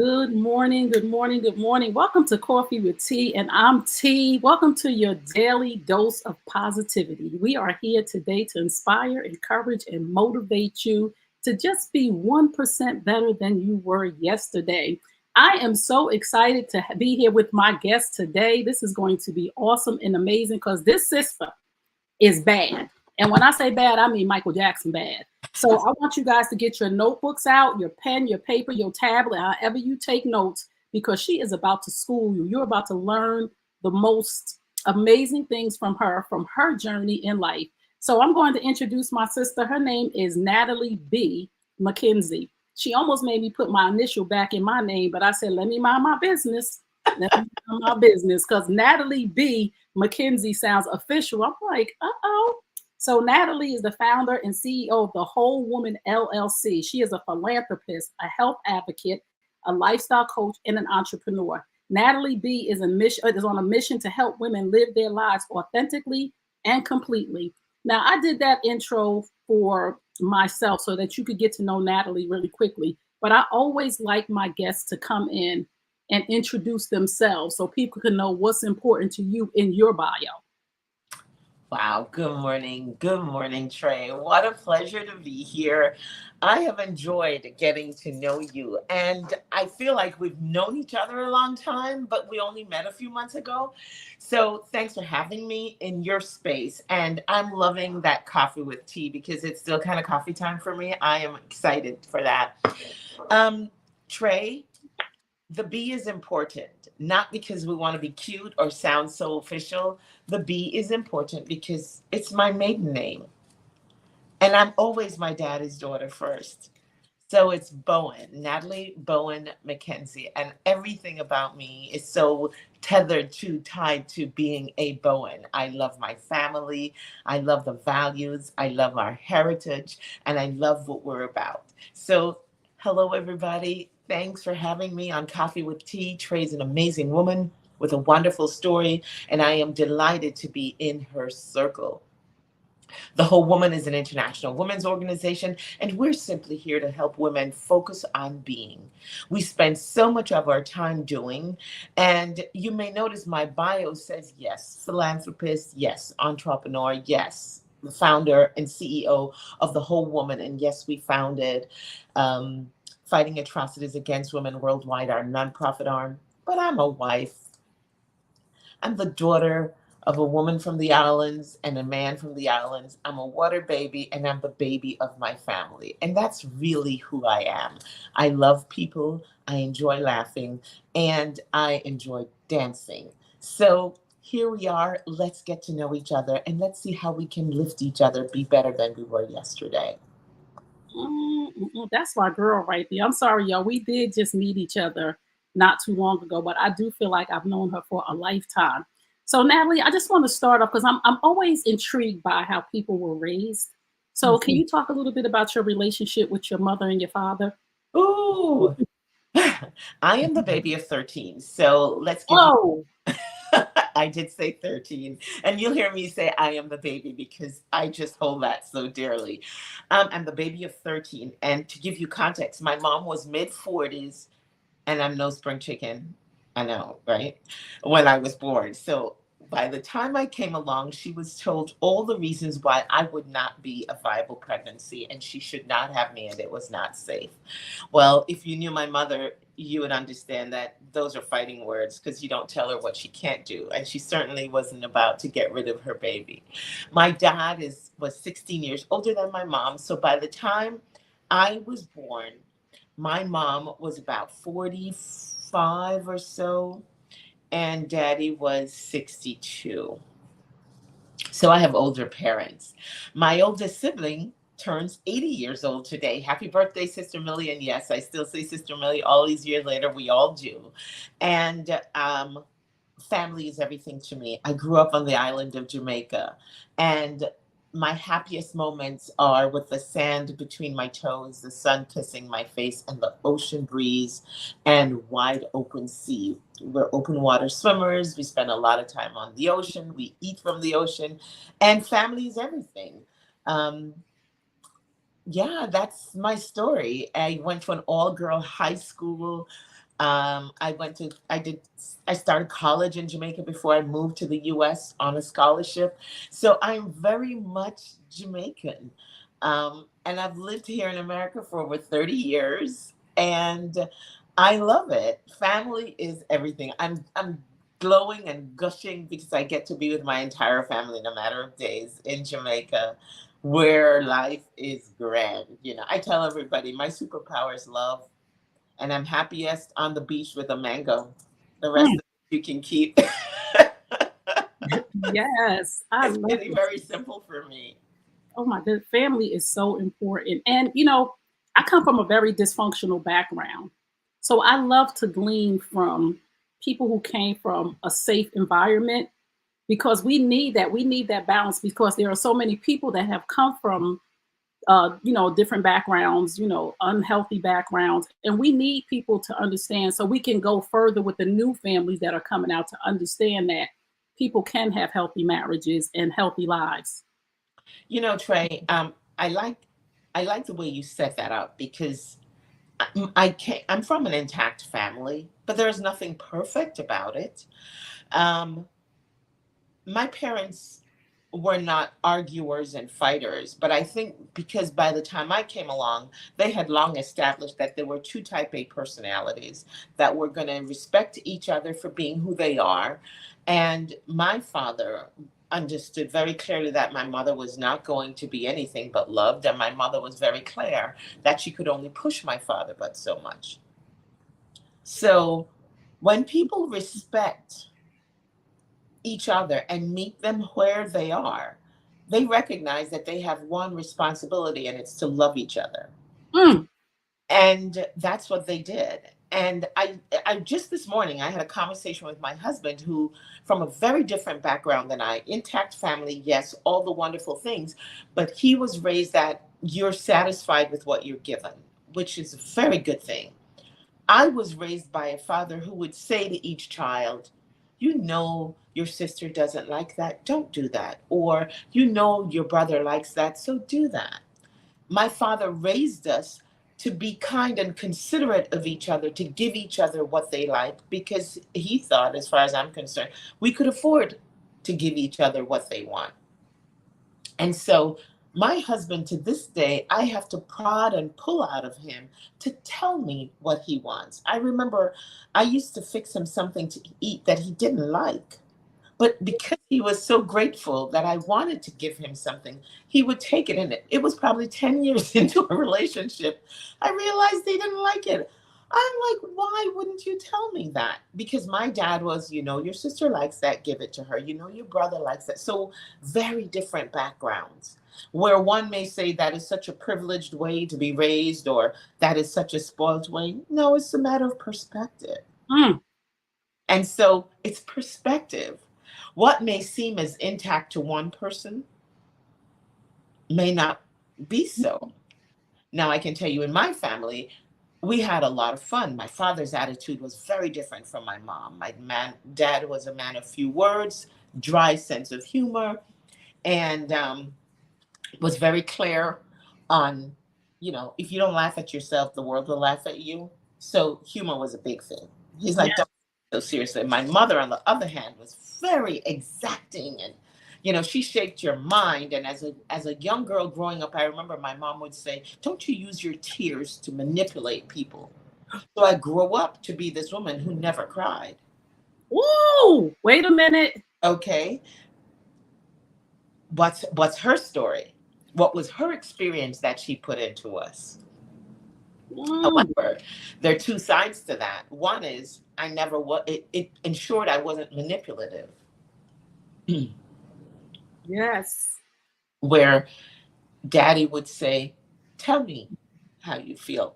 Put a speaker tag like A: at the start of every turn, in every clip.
A: Good morning, good morning, good morning. Welcome to Coffee with T, and I'm T. Welcome to your daily dose of positivity. We are here today to inspire, encourage, and motivate you to just be 1% better than you were yesterday. I am so excited to be here with my guest today. This is going to be awesome and amazing because this sister is bad. And when I say bad, I mean Michael Jackson bad. So I want you guys to get your notebooks out, your pen, your paper, your tablet, however you take notes, because she is about to school you. You're about to learn the most amazing things from her journey in life. So I'm going to introduce my sister. Her name is Natalie B. McKenzie. She almost made me put my initial back in my name, but I said, let me mind my business. Let me mind my business because Natalie B. McKenzie sounds official. I'm like, uh-oh. So Natalie is the founder and CEO of the Whole Woman LLC. She is a philanthropist, a health advocate, a lifestyle coach, and an entrepreneur. Natalie B is on a mission to help women live their lives authentically and completely. Now, I did that intro for myself so that you could get to know Natalie really quickly. But I always like my guests to come in and introduce themselves so people can know what's important to you in your bio.
B: Wow. Good morning. Good morning, Trey. What a pleasure to be here. I have enjoyed getting to know you. And I feel like we've known each other a long time, but we only met a few months ago. So thanks for having me in your space. And I'm loving that coffee with tea because it's still kind of coffee time for me. I am excited for that. Um, Trey, the B is important, not because we want to be cute or sound so official. The B is important because it's my maiden name. And I'm always my daddy's daughter first. So it's Bowen, Natalie Bowen McKenzie. And everything about me is so tied to being a Bowen. I love my family. I love the values. I love our heritage. And I love what we're about. So, hello, everybody. Thanks for having me on Coffee with Tea. Trey's an amazing woman with a wonderful story. And I am delighted to be in her circle. The Whole Woman is an international women's organization, and we're simply here to help women focus on being. We spend so much of our time doing, and you may notice my bio says yes, philanthropist, yes, entrepreneur, yes, the founder and CEO of The Whole Woman. And yes, we founded Fighting Atrocities Against Women Worldwide, our nonprofit arm. But I'm a wife. I'm the daughter of a woman from the islands and a man from the islands. I'm a water baby and I'm the baby of my family. And that's really who I am. I love people, I enjoy laughing, and I enjoy dancing. So here we are. Let's get to know each other and let's see how we can lift each other, be better than we were yesterday.
A: That's my girl right there. I'm sorry, y'all. We did just meet each other not too long ago, but I do feel like I've known her for a lifetime. So, Natalie, I just want to start off because I'm always intrigued by how people were raised. So, can you talk a little bit about your relationship with your mother and your father?
B: Ooh, I am the baby of 13. So let's give you
A: Oh,
B: I did say 13. And you'll hear me say I am the baby because I just hold that so dearly. I'm the baby of 13. And to give you context, my mom was mid 40s and I'm no spring chicken. I know, right? When I was born. So by the time I came along, she was told all the reasons why I would not be a viable pregnancy and she should not have me and it was not safe. Well, if you knew my mother, you would understand that those are fighting words because you don't tell her what she can't do. And she certainly wasn't about to get rid of her baby. My dad was 16 years older than my mom. So by the time I was born, my mom was about 45 or so, and daddy was 62. So I have older parents. My oldest sibling turns 80 years old today. Happy birthday, Sister Millie. And yes, I still say Sister Millie all these years later. We all do. And family is everything to me. I grew up on the island of Jamaica, and my happiest moments are with the sand between my toes, the sun kissing my face, and the ocean breeze and wide open sea. We're open water swimmers. We spend a lot of time on the ocean. We eat from the ocean, and family is everything. Um, yeah, that's my story. I went to an all girl high school. I started college in Jamaica before I moved to the US on a scholarship. So I'm very much Jamaican. And I've lived here in America for over 30 years and I love it. Family is everything. I'm glowing and gushing because I get to be with my entire family in a matter of days in Jamaica where life is grand. You know, I tell everybody my superpower is love and I'm happiest on the beach with a mango. The rest
A: Mm,
B: of it you can keep.
A: yes, I
B: It's
A: love
B: really
A: it.
B: very simple for me.
A: Oh my good family is so important. And I come from a very dysfunctional background. So I love to glean from people who came from a safe environment because we need that. We need that balance because there are so many people that have come from different backgrounds, unhealthy backgrounds. And we need people to understand so we can go further with the new families that are coming out to understand that people can have healthy marriages and healthy lives.
B: You know, Trey, I like the way you set that up because I'm from an intact family, but there's nothing perfect about it. Um, my parents were not arguers and fighters, but I think because by the time I came along, they had long established that there were two type A personalities that were going to respect each other for being who they are. And my father understood very clearly that my mother was not going to be anything but loved. And my mother was very clear that she could only push my father but so much. So when people respect each other and meet them where they are, they recognize that they have one responsibility and it's to love each other.
A: Mm,
B: And that's what they did. And I just this morning, I had a conversation with my husband who, from a very different background than I, intact family, yes, all the wonderful things, but he was raised that you're satisfied with what you're given, which is a very good thing. I was raised by a father who would say to each child, you know, your sister doesn't like that, don't do that. Or, you know, your brother likes that, so do that. My father raised us to be kind and considerate of each other, to give each other what they like, because he thought, as far as I'm concerned, we could afford to give each other what they want. And so my husband, to this day, I have to prod and pull out of him to tell me what he wants. I remember I used to fix him something to eat that he didn't like. But because he was so grateful that I wanted to give him something, he would take it. And it was probably 10 years into a relationship. I realized they didn't like it. I'm like, why wouldn't you tell me that? Because my dad was, you know, your sister likes that, give it to her. You know, your brother likes that. So very different backgrounds. Where one may say that is such a privileged way to be raised or that is such a spoiled way. No, it's a matter of perspective.
A: mm,
B: And so it's perspective. What may seem as intact to one person may not be so. Now, I can tell you in my family, we had a lot of fun. My father's attitude was very different from my mom. Dad was a man of few words, dry sense of humor, and was very clear on, you know, if you don't laugh at yourself, the world will laugh at you. So humor was a big thing. He's like,
A: yeah.
B: don't take it so seriously. My mother, on the other hand, was very exacting and you know, she shaped your mind. And as a young girl growing up, I remember my mom would say, don't you use your tears to manipulate people. So I grew up to be this woman who never cried.
A: Woo! Wait a minute.
B: Okay. What's her story? What was her experience that she put into us?
A: Mm,
B: However, there are two sides to that. One is I never was, it ensured I wasn't manipulative,
A: yes.
B: where daddy would say, tell me how you feel.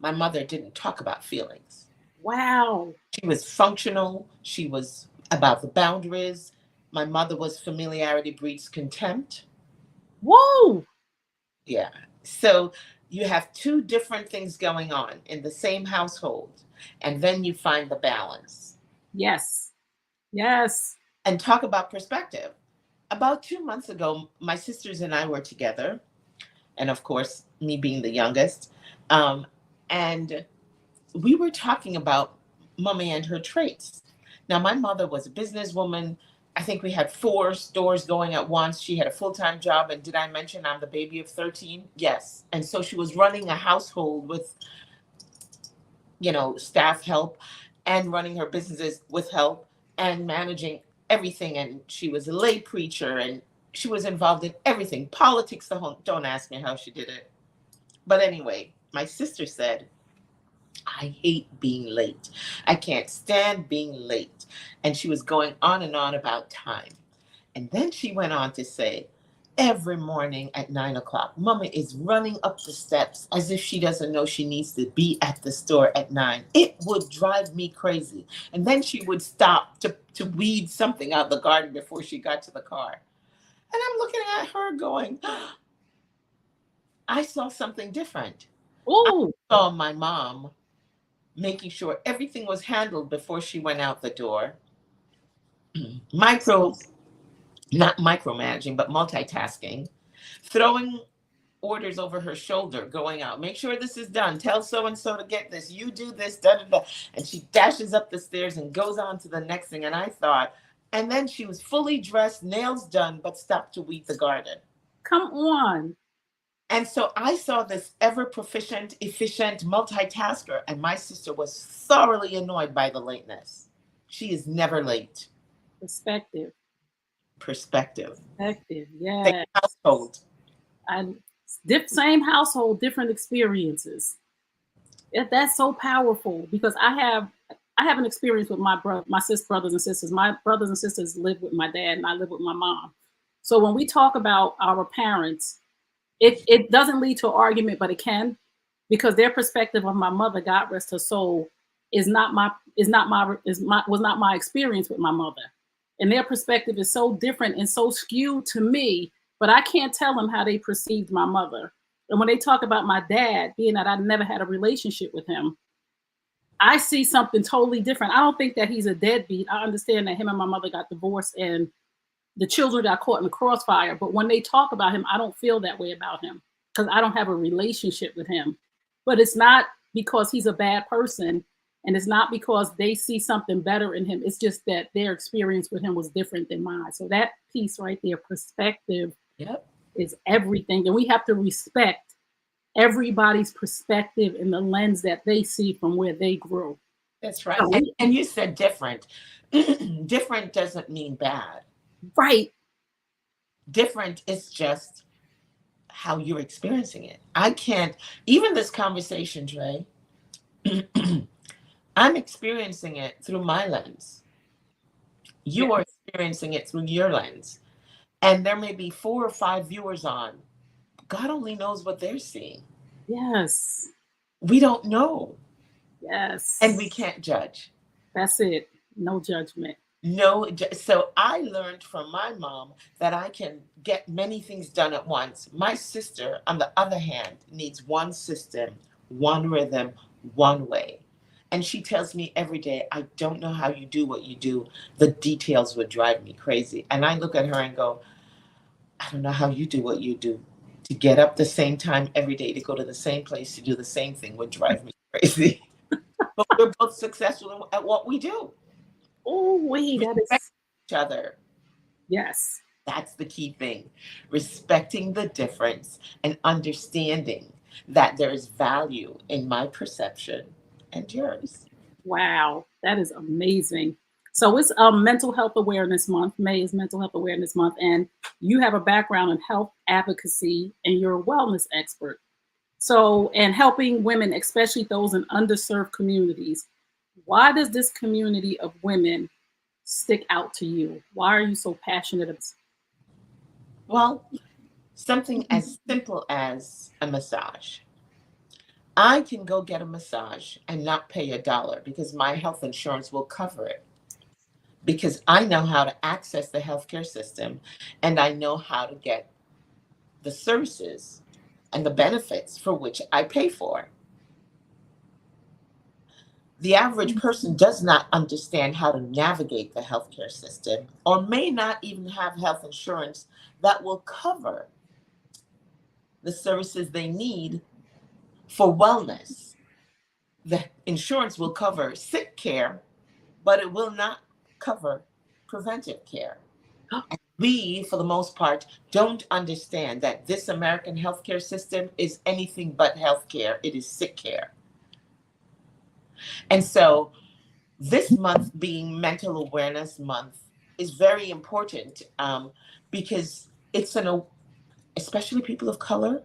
B: My mother didn't talk about feelings.
A: Wow.
B: She was functional, she was about the boundaries. My mother was familiarity breeds contempt.
A: Woo!
B: Yeah. So you have two different things going on in the same household, and then you find the balance.
A: Yes. Yes.
B: And talk about perspective. About 2 months ago, my sisters and I were together, and of course, me being the youngest. Um, and we were talking about mommy and her traits. Now, my mother was a businesswoman. I think we had 4 stores going at once. She had a full-time job. And did I mention I'm the baby of 13? Yes. And so she was running a household with, staff help, and running her businesses with help, and managing everything. And she was a lay preacher, and she was involved in everything. Politics, the whole, don't ask me how she did it. But anyway, my sister said, I hate being late. I can't stand being late. And she was going on and on about time. And then she went on to say, every morning at 9 o'clock, Mama is running up the steps as if she doesn't know she needs to be at the store at 9. It would drive me crazy. And then she would stop to weed something out of the garden before she got to the car. And I'm looking at her going, I saw something different.
A: Oh,
B: I saw my mom making sure everything was handled before she went out the door. Not micromanaging, but multitasking, throwing orders over her shoulder, going out, make sure this is done, tell so-and-so to get this, you do this, da, da, da. And she dashes up the stairs and goes on to the next thing. And I thought, and then she was fully dressed, nails done, but stopped to weed the garden.
A: come on.
B: And so I saw this ever proficient, efficient multitasker, and my sister was thoroughly annoyed by the lateness. She is never late.
A: Perspective.
B: Perspective.
A: Perspective.
B: Same
A: Yeah.
B: household.
A: Same household, different experiences. That's so powerful because I have an experience with my brothers and sisters. My brothers and sisters live with my dad, and I live with my mom. So when we talk about our parents, it doesn't lead to an argument, but it can, because their perspective of my mother, God rest her soul, was not my experience with my mother, and their perspective is so different and so skewed to me. But I can't tell them how they perceived my mother. And when they talk about my dad, being that I never had a relationship with him, I see something totally different. I don't think that he's a deadbeat. I understand that him and my mother got divorced and the children got caught in the crossfire. But when they talk about him, I don't feel that way about him because I don't have a relationship with him. But it's not because he's a bad person, and it's not because they see something better in him. It's just that their experience with him was different than mine. So that piece right there, perspective,
B: Yep.
A: is everything. And we have to respect everybody's perspective and the lens that they see from where they grew.
B: That's right.
A: So
B: And you said different. Different doesn't mean bad.
A: right.
B: Different is just how you're experiencing it. I can't, even this conversation, Trey, I'm experiencing it through my lens. You are experiencing it through your lens. And there may be 4 or 5 viewers on. God only knows what they're seeing.
A: Yes.
B: We don't know.
A: Yes.
B: And we can't judge.
A: That's it. No judgment.
B: No, so I learned from my mom that I can get many things done at once. My sister, on the other hand, needs one system, one rhythm, one way. And she tells me every day, I don't know how you do what you do. The details would drive me crazy. And I look at her and go, I don't know how you do what you do. To get up the same time every day, to go to the same place, to do the same thing would drive me crazy. But we're both successful at what we do.
A: Oh, wait, that
B: Respect
A: is,
B: each other.
A: yes.
B: That's the key thing. Respecting the difference and understanding that there is value in my perception and yours.
A: Wow, that is amazing. So it's Mental Health Awareness Month. May is Mental Health Awareness Month, and you have a background in health advocacy, and you're a wellness expert. So, and helping women, especially those in underserved communities. Why does this community of women stick out to you? Why are you so passionate about?
B: Well, something as simple as a massage. I can go get a massage and not pay $1 because my health insurance will cover it. Because I know how to access the healthcare system and I know how to get the services and the benefits for which I pay for. The average person does not understand how to navigate the healthcare system or may not even have health insurance that will cover the services they need for wellness. The insurance will cover sick care, but it will not cover preventive care. And we, for the most part, don't understand that this American healthcare system is anything but healthcare. It is sick care. And so this month being Mental Awareness Month is very important, because it's especially people of color,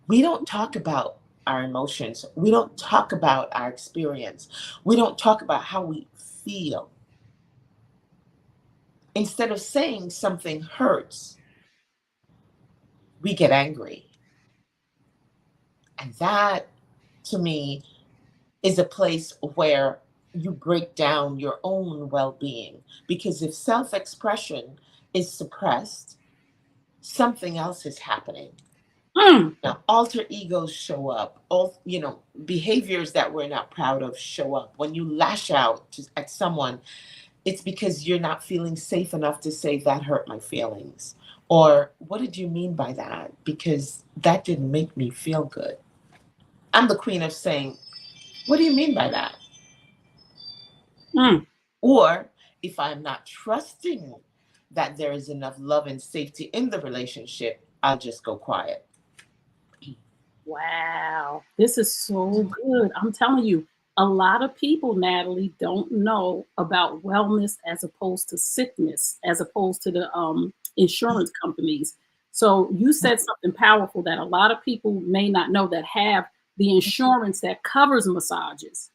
B: we don't talk about our emotions. We don't talk about our experience. We don't talk about how we feel. Instead of saying something hurts, we get angry. And that, to me, is a place where you break down your own well being. Because if self expression is suppressed, something else is happening.
A: Mm.
B: Now, alter egos show up. All, behaviors that we're not proud of show up. When you lash out at someone, it's because you're not feeling safe enough to say that hurt my feelings. Or what did you mean by that? Because that didn't make me feel good. I'm the queen of saying, what do you mean by that?
A: Mm.
B: Or if I'm not trusting that there is enough love and safety in the relationship, I'll just go quiet.
A: Wow, this is so good. I'm telling you, a lot of people, Natalie, don't know about wellness as opposed to sickness, as opposed to the insurance companies. So you said something powerful that a lot of people may not know that have the insurance that covers massages.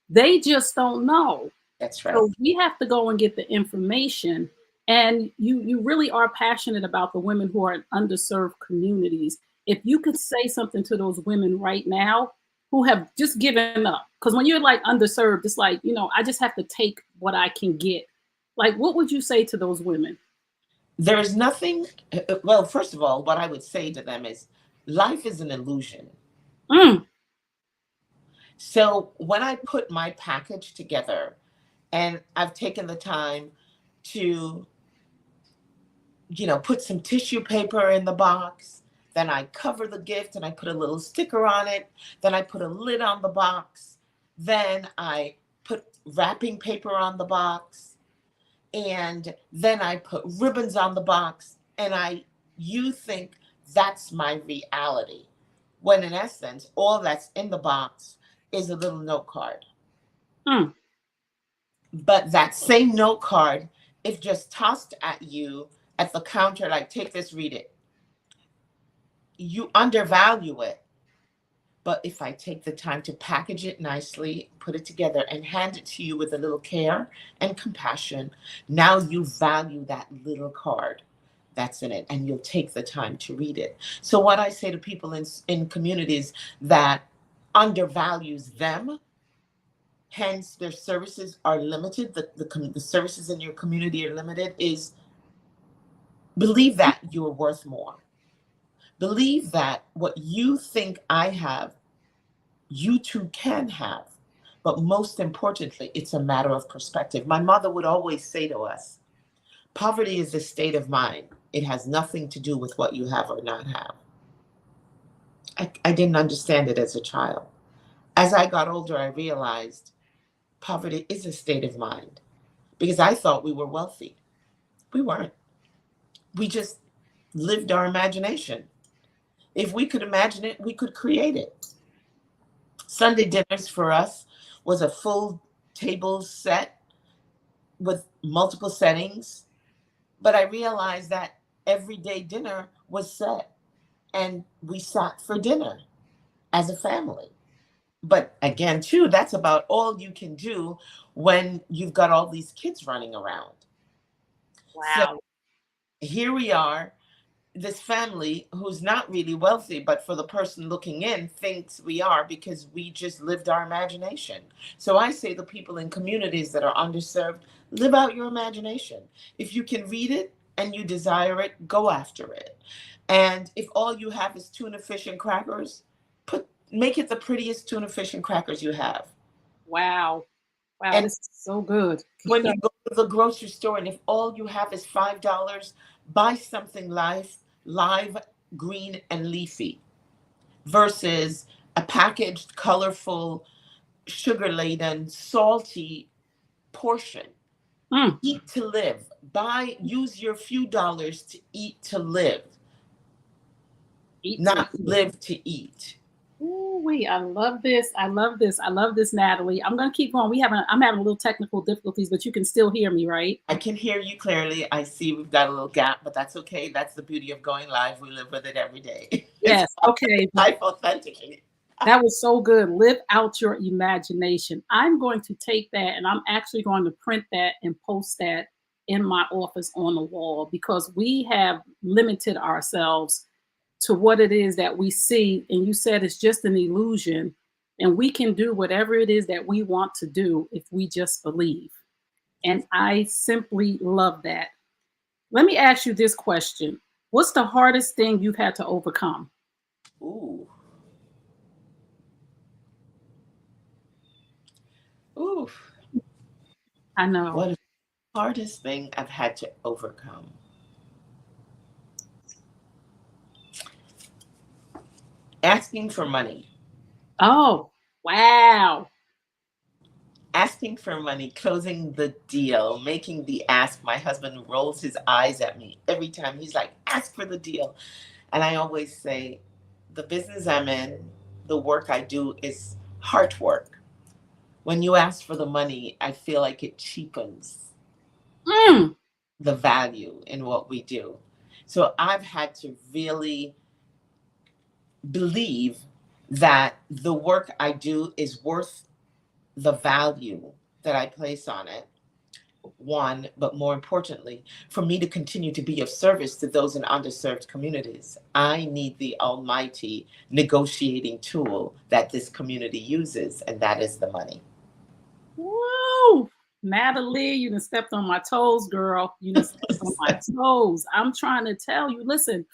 A: They just don't know.
B: That's right.
A: So we have to go and get the information. And you really are passionate about the women who are in underserved communities. If you could say something to those women right now who have just given up, because when you're like underserved, it's like, I just have to take what I can get. Like, what would you say to those women?
B: There is nothing, well, first of all, what I would say to them is life is an illusion.
A: Mm.
B: So when I put my package together and I've taken the time to, put some tissue paper in the box, then I cover the gift and I put a little sticker on it, then I put a lid on the box, then I put wrapping paper on the box, and then I put ribbons on the box, and you think that's my reality, when in essence, all that's in the box is a little note card.
A: Mm.
B: But that same note card, if just tossed at you at the counter, like, take this, read it, you undervalue it. But if I take the time to package it nicely, put it together, and hand it to you with a little care and compassion, now you value that little card that's in it, and you'll take the time to read it. So what I say to people in communities that undervalues them, hence their services are limited, the services in your community are limited, is believe that you're worth more. Believe that what you think I have, you too can have. But most importantly, it's a matter of perspective. My mother would always say to us, poverty is a state of mind. It has nothing to do with what you have or not have. I didn't understand it as a child. As I got older, I realized poverty is a state of mind, because I thought we were wealthy. We weren't. We just lived our imagination. If we could imagine it, we could create it. Sunday dinners for us was a full table set with multiple settings, but I realized that everyday dinner was set and we sat for dinner as a family. But again, too, that's about all you can do when you've got all these kids running around. So
A: Wow.
B: here we are, this family who's not really wealthy, but for the person looking in thinks we are, because we just lived our imagination. So I say the people in communities that are underserved, live out your imagination. If you can read it and you desire it, go after it. And if all you have is tuna fish and crackers, make it the prettiest tuna fish and crackers you have.
A: Wow. Wow,
B: And
A: this is so good. Keep
B: when you
A: going.
B: go to the grocery store and if all you have is $5, buy something live, green, and leafy versus a packaged, colorful sugar laden, salty portion.
A: Mm.
B: Eat to live. Use your few dollars to eat to live,
A: Eat to
B: not live to eat.
A: Ooh, I love this. I love this. I love this, Natalie. I'm gonna keep going. I'm having a little technical difficulties, but you can still hear me, right?
B: I can hear you clearly. I see we've got a little gap, but that's okay. That's the beauty of going live. We live with it every day. It's
A: Yes. Okay.
B: life authentically.
A: That was so good. Live out your imagination. I'm going to take that and I'm actually going to print that and post that in my office on the wall because we have limited ourselves to what it is that we see. And you said it's just an illusion. And we can do whatever it is that we want to do if we just believe. And I simply love that. Let me ask you this question. What's the hardest thing you've had to overcome?
B: Ooh. Ooh.
A: I know.
B: What is the hardest thing I've had to overcome? Asking for money.
A: Oh, wow.
B: Asking for money, closing the deal, making the ask. My husband rolls his eyes at me every time. He's like, ask for the deal. And I always say, the business I'm in, the work I do is heart work. When you ask for the money, I feel like it cheapens
A: Mm.
B: the value in what we do. So I've had to really believe that the work I do is worth the value that I place on it. One, but more importantly, for me to continue to be of service to those in underserved communities, I need the almighty negotiating tool that this community uses, and that is the money.
A: Woo! Natalie, you done stepped on my toes, girl. You done stepped on my toes. I'm trying to tell you, listen.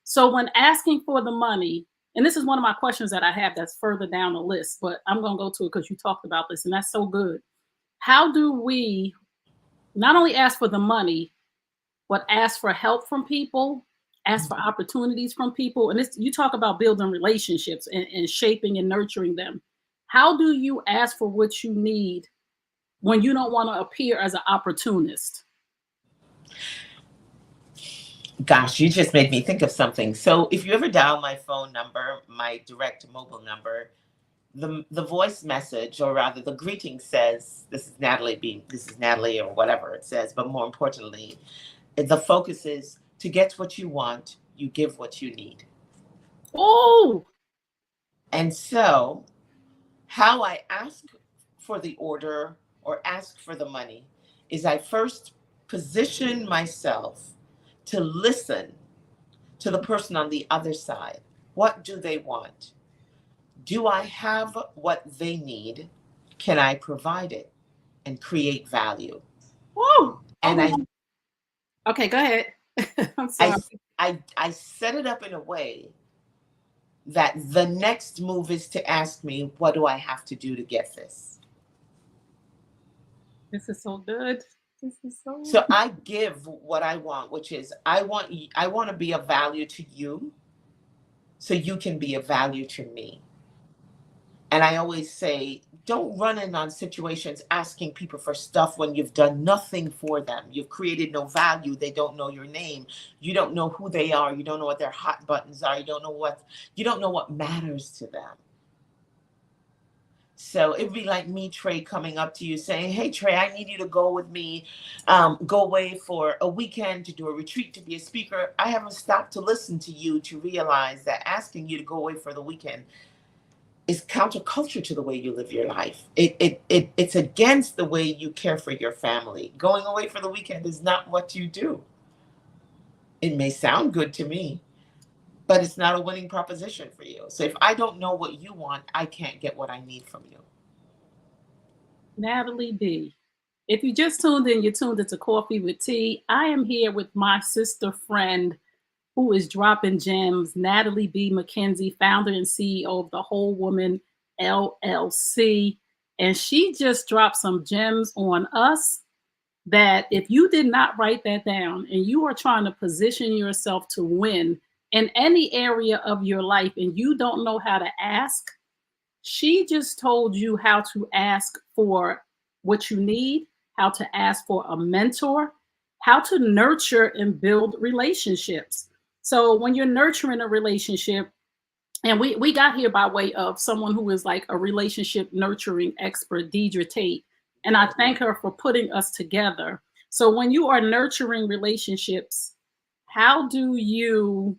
A: So when asking for the money, and this is one of my questions that I have that's further down the list, but I'm going to go to it because you talked about this and that's so good. How do we not only ask for the money, but ask for help from people, ask for opportunities from people? And you talk about building relationships and shaping and nurturing them. How do you ask for what you need when you don't want to appear as an opportunist?
B: Gosh, you just made me think of something. So if you ever dial my phone number, my direct mobile number, the voice message, or rather the greeting says, this is Natalie B, this is Natalie, or whatever it says. But more importantly, the focus is to get what you want, you give what you need.
A: Oh,
B: And so how I ask for the order or ask for the money is I first position myself to listen to the person on the other side. What do they want? Do I have what they need? Can I provide it and create value?
A: whoa.
B: And
A: Okay, go ahead. I'm
B: I,
A: sorry.
B: I set it up in a way that the next move is to ask me, what do I have to do to get this?
A: This is so good. This is so
B: So I give what I want, which is I want to be of value to you so you can be of value to me. And I always say, don't run in on situations asking people for stuff when you've done nothing for them. You've created no value. They don't know your name. You don't know who they are. You don't know what their hot buttons are. You don't know what matters to them. So it'd be like me, Trey, coming up to you saying, hey, Trey, I need you to go with me, go away for a weekend to do a retreat, to be a speaker. I haven't stopped to listen to you to realize that asking you to go away for the weekend is counterculture to the way you live your life. It's against the way you care for your family. Going away for the weekend is not what you do. It may sound good to me, but it's not a winning proposition for you. So if I don't know what you want, I can't get what I need from you.
A: Natalie B. If you just tuned in, you tuned into Coffee with Tea. I am here with my sister friend who is dropping gems, Natalie B. McKenzie, founder and CEO of the Whole Woman LLC. And she just dropped some gems on us that if you did not write that down and you are trying to position yourself to win in any area of your life and you don't know how to ask, She just told you how to ask for what you need, how to ask for a mentor, how to nurture and build relationships. So when you're nurturing a relationship, and we got here by way of someone who is like a relationship nurturing expert, Deidre Tate, and I thank her for putting us together. So when you are nurturing relationships, how do you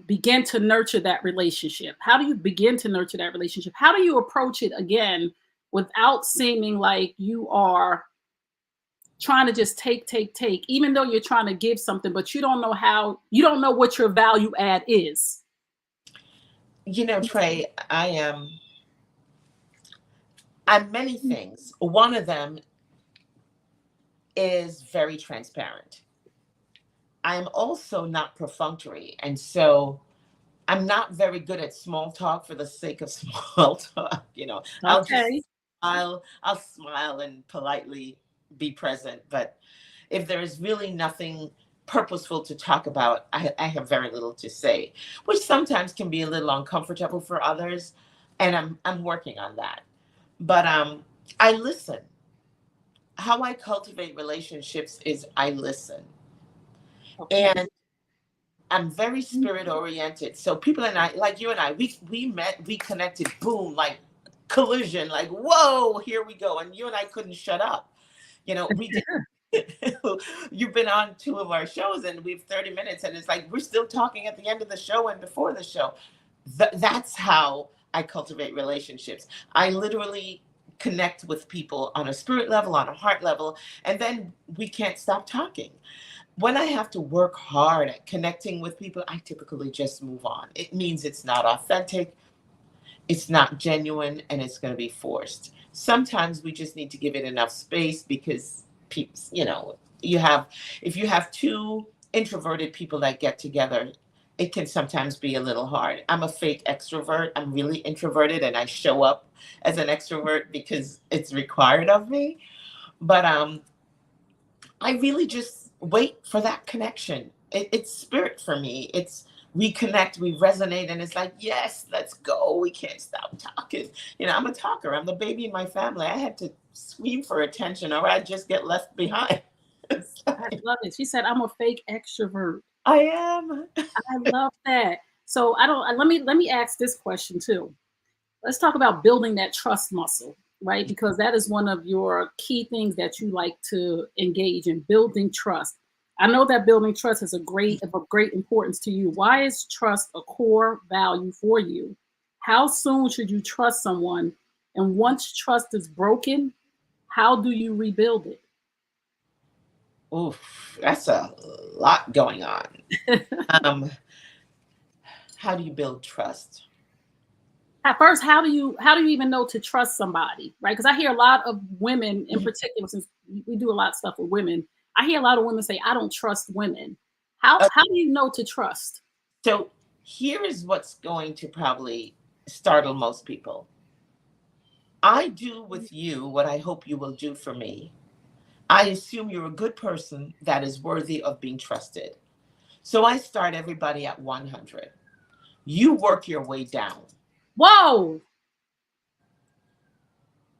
A: begin to nurture that relationship? How do you begin to nurture that relationship? How do you approach it again without seeming like you are trying to just take, even though you're trying to give something, but you don't know how, you don't know what your value add is?
B: You know, Trey, I'm many things. One of them is very transparent. I'm also not perfunctory. And so I'm not very good at small talk for the sake of small talk. I'll
A: Okay.
B: just I'll smile and politely be present. But if there is really nothing purposeful to talk about, I have very little to say, which sometimes can be a little uncomfortable for others. And I'm working on that. But I listen. How I cultivate relationships is I listen.
A: Okay.
B: And I'm very spirit oriented. So people and I, like you and I, we met, we connected, boom, like collision, like whoa, here we go. And you and I couldn't shut up. We did. You've been on two of our shows, and we've 30 minutes, and it's like we're still talking at the end of the show and before the show. That's how I cultivate relationships. I literally connect with people on a spirit level, on a heart level, and then we can't stop talking. When I have to work hard at connecting with people, I typically just move on. It means it's not authentic, it's not genuine, and it's going to be forced. Sometimes we just need to give it enough space because people, if you have two introverted people that get together, it can sometimes be a little hard. I'm a fake extrovert. I'm really introverted and I show up as an extrovert because it's required of me. But I really just wait for that connection. It's spirit for me. It's we connect, we resonate, and it's like, yes, let's go. We can't stop talking. I'm a talker. I'm the baby in my family. I had to scream for attention or I'd just get left behind. It's
A: I
B: like,
A: love it. She said, I'm a fake extrovert.
B: I am.
A: I love that. So I don't let me ask this question too. Let's talk about building that trust muscle, right? Because that is one of your key things that you like to engage in, building trust. I know that building trust is of a great importance to you. Why is trust a core value for you? How soon should you trust someone? And once trust is broken, how do you rebuild it?
B: Oof, that's a lot going on. Um, how do you build trust?
A: At first, how do you even know to trust somebody, right? Because I hear a lot of women in particular, since we do a lot of stuff with women, I hear a lot of women say, I don't trust women. How do you know to trust?
B: So here is what's going to probably startle most people. I do with you what I hope you will do for me. I assume you're a good person that is worthy of being trusted. So I start everybody at 100. You work your way down.
A: Whoa.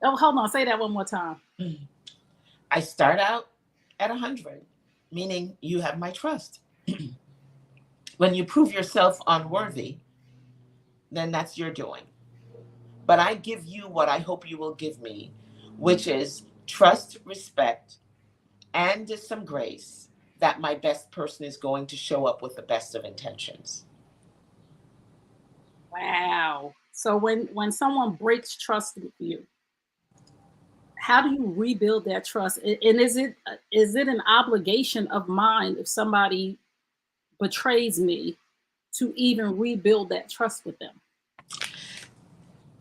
A: Oh, hold on, say that one more time.
B: I start out at 100, meaning you have my trust. When you prove yourself unworthy, then that's your doing. But I give you what I hope you will give me, which is trust, respect, and some grace that my best person is going to show up with the best of intentions.
A: Wow. So when someone breaks trust with you, how do you rebuild that trust? And is it an obligation of mine if somebody betrays me to even rebuild that trust with them?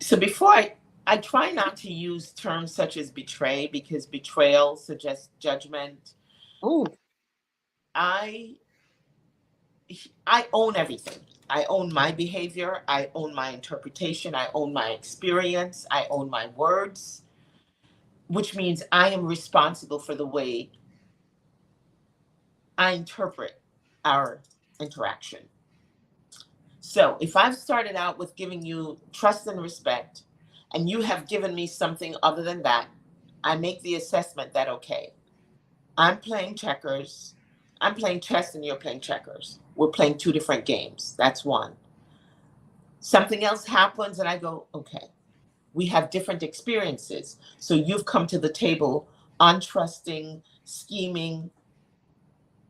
B: So before I try not to use terms such as betray because betrayal suggests judgment.
A: Oh,
B: I I own everything. I own my behavior, I own my interpretation, I own my experience, I own my words, which means I am responsible for the way I interpret our interaction. So if I've started out with giving you trust and respect, and you have given me something other than that, I make the assessment that, okay, I'm playing checkers, I'm playing chess and you're playing checkers. We're playing two different games. That's one. Something else happens and I go, okay, we have different experiences. So you've come to the table untrusting, scheming,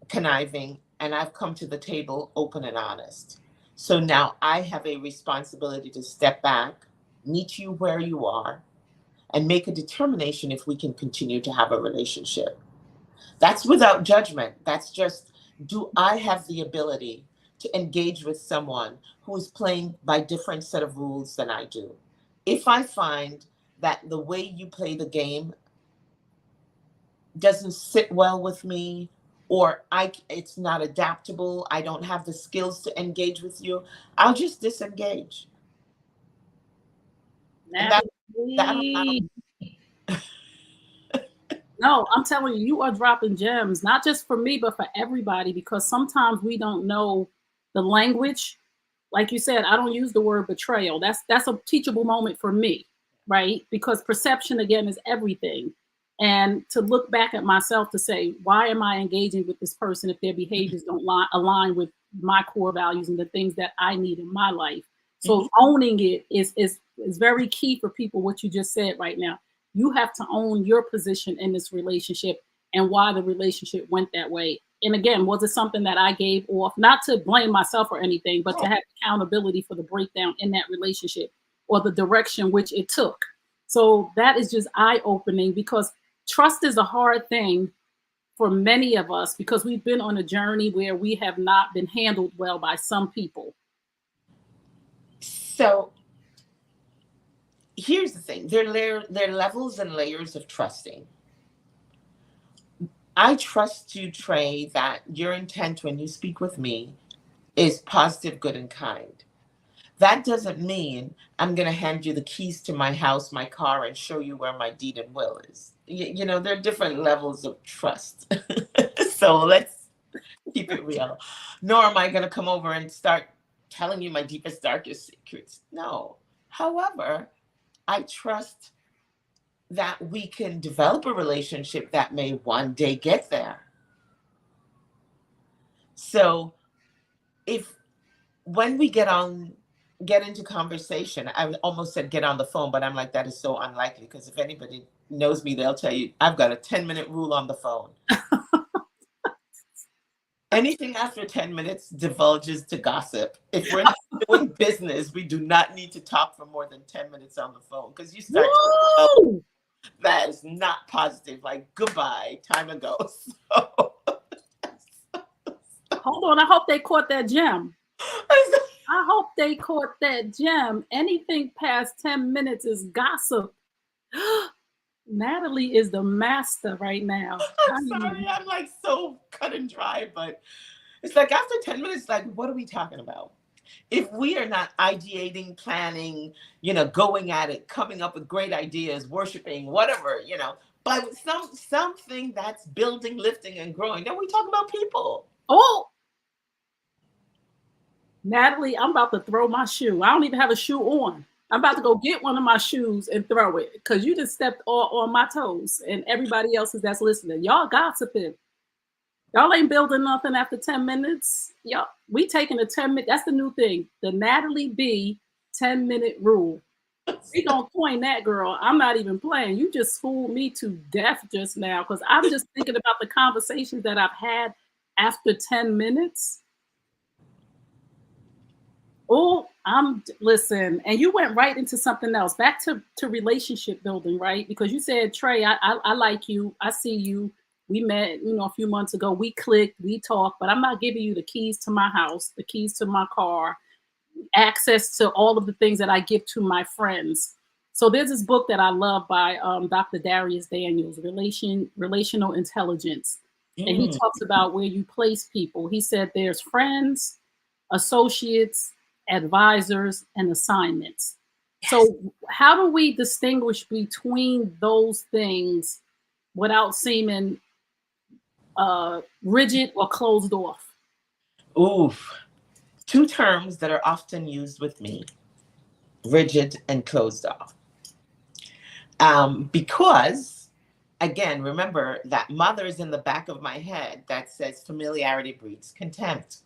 B: conniving, and I've come to the table open and honest. So now I have a responsibility to step back, meet you where you are, and make a determination if we can continue to have a relationship. That's without judgment. That's just, do I have the ability to engage with someone who is playing by different set of rules than I do? If I find that the way you play the game doesn't sit well with me, or it's not adaptable, I don't have the skills to engage with you, I'll just disengage. And that allows.
A: Natalie. No, I'm telling you, you are dropping gems, not just for me, but for everybody, because sometimes we don't know the language. Like you said, I don't use the word betrayal. That's a teachable moment for me, right? Because perception again is everything. And to look back at myself to say, why am I engaging with this person if their behaviors don't align with my core values and the things that I need in my life? So owning it is very key for people, what you just said right now. You have to own your position in this relationship and why the relationship went that way. And again, was it something that I gave off, not to blame myself or anything, but to have accountability for the breakdown in that relationship or the direction which it took. So that is just eye-opening, because trust is a hard thing for many of us, because we've been on a journey where we have not been handled well by some people.
B: So here's the thing. There are levels and layers of trusting. I trust you, Trey, that your intent when you speak with me is positive, good, and kind. That doesn't mean I'm going to hand you the keys to my house, my car, and show you where my deed and will is. There are different levels of trust. So let's keep it real. Nor am I going to come over and start telling you my deepest, darkest secrets. No. However, I trust that we can develop a relationship that may one day get there. So if when we get into conversation, I almost said get on the phone, but I'm like, that is so unlikely, because if anybody knows me, they'll tell you I've got a 10-minute rule on the phone. Anything after 10 minutes divulges to gossip. If we're not doing business, we do not need to talk for more than 10 minutes on the phone, because you start to, that is not positive. Like, goodbye, time to go. So.
A: Hold on, I hope they caught that gem. I hope they caught that gem. Anything past 10 minutes is gossip. Natalie is the master right now.
B: I'm sorry, I'm like so cut and dry, but it's like after 10 minutes, like, what are we talking about? If we are not ideating, planning, going at it, coming up with great ideas, worshiping, whatever, but something that's building, lifting, and growing, then we talk about people.
A: Oh, Natalie, I'm about to throw my shoe. I don't even have a shoe on. I'm about to go get one of my shoes and throw it, because you just stepped all on my toes, and everybody else that's listening. Y'all gossiping. Y'all ain't building nothing after 10 minutes. Y'all, we taking a 10-minute. That's the new thing. The Natalie B 10-minute rule. We gonna coin that, girl. I'm not even playing. You just fooled me to death just now, because I'm just thinking about the conversations that I've had after 10 minutes. Oh, listen, and you went right into something else. Back to relationship building, right? Because you said, Trey, I like you. I see you. We met, a few months ago. We clicked, we talked, but I'm not giving you the keys to my house, the keys to my car, access to all of the things that I give to my friends. So there's this book that I love by Dr. Darius Daniels, Relational Intelligence. And he talks about where you place people. He said there's friends, associates, advisors, and assignments. Yes. So how do we distinguish between those things without seeming rigid or closed off?
B: Oof. Two terms that are often used with me: rigid and closed off. Because, again, remember that mother's in the back of my head that says familiarity breeds contempt.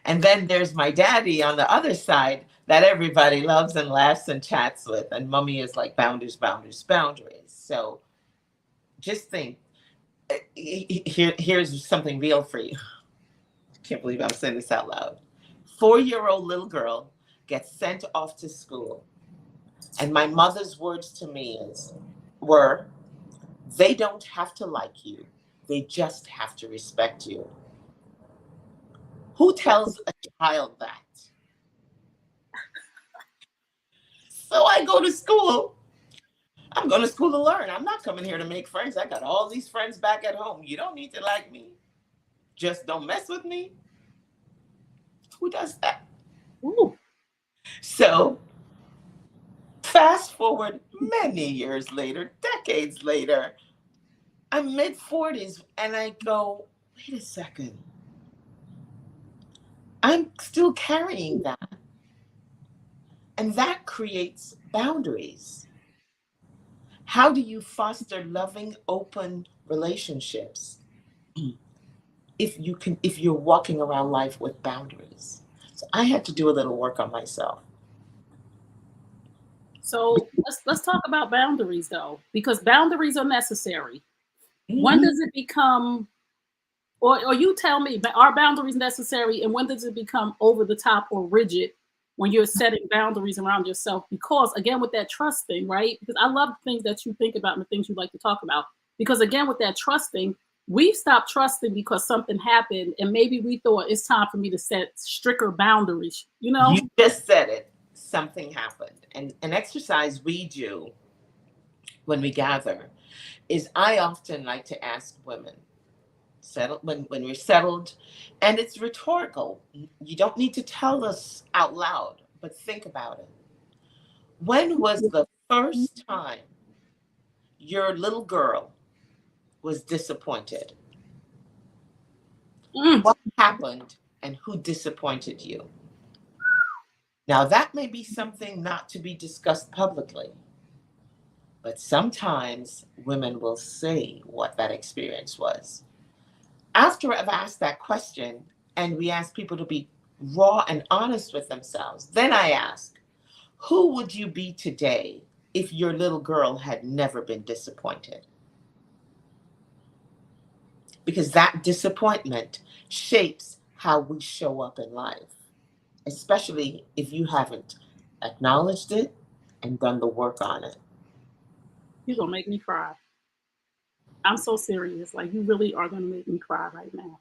B: And then there's my daddy on the other side that everybody loves and laughs and chats with. And mommy is like boundaries, boundaries, boundaries. So just think, here's something real for you. Can't believe I'm saying this out loud. 4-year-old little girl gets sent off to school. And my mother's words to me were, they don't have to like you. They just have to respect you. Who tells a child that? So I go to school. I'm going to school to learn. I'm not coming here to make friends. I got all these friends back at home. You don't need to like me. Just don't mess with me. Who does that?
A: Ooh.
B: So fast forward many years later, decades later, I'm mid-40s and I go, wait a second. I'm still carrying that. And that creates boundaries. How do you foster loving, open relationships if you're walking around life with boundaries? So I had to do a little work on myself.
A: So let's talk about boundaries though, because boundaries are necessary. When
B: Mm-hmm.
A: does it become, or you tell me, are boundaries necessary, and when does it become over the top or rigid when you're setting boundaries around yourself? Because again, with that trust thing, right? Because I love the things that you think about and the things you like to talk about. Because again, with that trusting, we've stopped trusting because something happened, and maybe we thought it's time for me to set stricter boundaries. You know?
B: You just said it. Something happened. And an exercise we do when we gather is I often like to ask women, when we're settled, and it's rhetorical. You don't need to tell us out loud, but think about it. When was the first time your little girl was disappointed?
A: Mm.
B: What happened and who disappointed you? Now, that may be something not to be discussed publicly, but sometimes women will say what that experience was. After I've asked that question and we ask people to be raw and honest with themselves, then I ask, who would you be today if your little girl had never been disappointed? Because that disappointment shapes how we show up in life, especially if you haven't acknowledged it and done the work on it.
A: You're gonna make me cry. I'm so serious. Like, you really are gonna make me cry right now.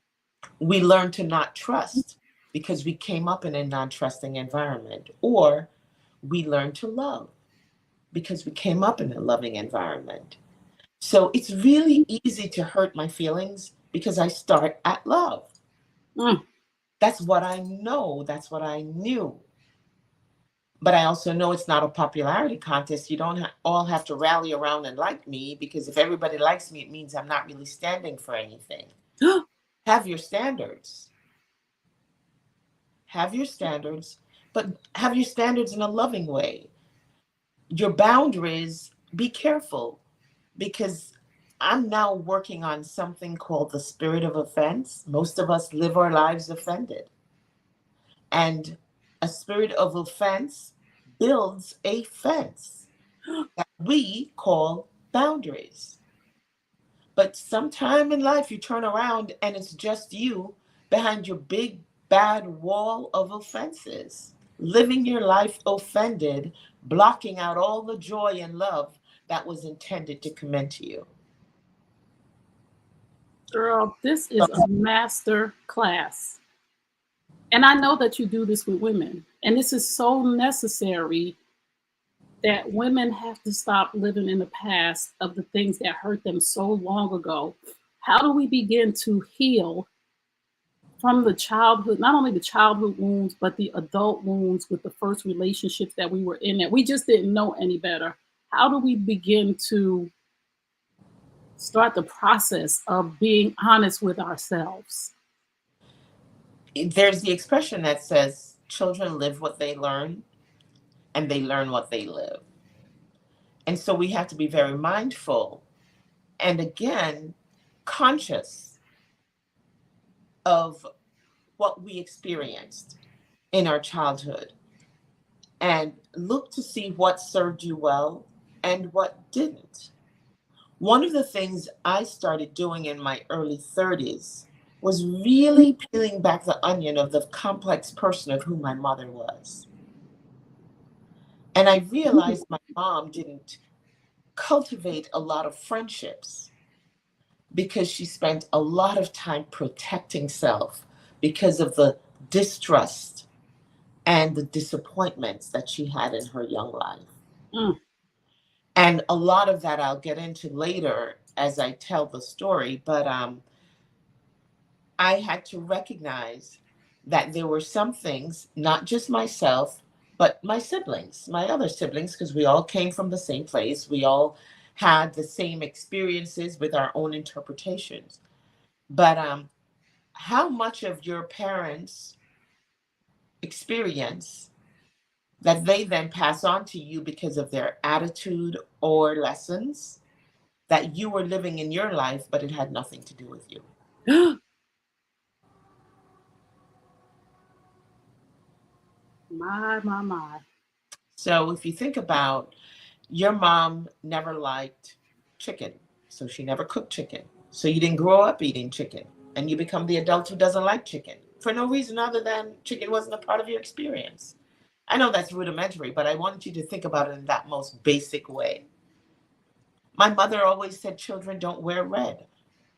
B: We learn to not trust because we came up in a non-trusting environment, or we learn to love because we came up in a loving environment. So it's really easy to hurt my feelings because I start at love.
A: Mm.
B: That's what I know. That's what I knew. But I also know it's not a popularity contest. You don't all have to rally around and like me, because if everybody likes me, it means I'm not really standing for anything. Have your standards. Have your standards, but have your standards in a loving way. Your boundaries, be careful, because I'm now working on something called the spirit of offense. Most of us live our lives offended. And a spirit of offense builds a fence that we call boundaries. But sometime in life, you turn around and it's just you behind your big, bad wall of offenses, living your life offended, blocking out all the joy and love that was intended to come into you.
A: Girl, this is a master class. And I know that you do this with women. And this is so necessary, that women have to stop living in the past of the things that hurt them so long ago. How do we begin to heal from the childhood, not only the childhood wounds, but the adult wounds with the first relationships that we were in that we just didn't know any better? How do we begin to start the process of being honest with ourselves?
B: there's the expression that says children live what they learn and they learn what they live. And so we have to be very mindful and again, conscious of what we experienced in our childhood and look to see what served you well and what didn't. One of the things I started doing in my early 30s was really peeling back the onion of the complex person of who my mother was. And I realized my mom didn't cultivate a lot of friendships because she spent a lot of time protecting self because of the distrust and the disappointments that she had in her young life.
A: Mm.
B: And a lot of that I'll get into later as I tell the story, but I had to recognize that there were some things, not just myself, but my siblings, my other siblings, because we all came from the same place. We all had the same experiences with our own interpretations. But how much of your parents' experience that they then pass on to you because of their attitude or lessons that you were living in your life, but it had nothing to do with you?
A: My.
B: So if you think about your mom never liked chicken, so she never cooked chicken. So you didn't grow up eating chicken, and you become the adult who doesn't like chicken for no reason other than chicken wasn't a part of your experience. I know that's rudimentary, but I wanted you to think about it in that most basic way. My mother always said children don't wear red.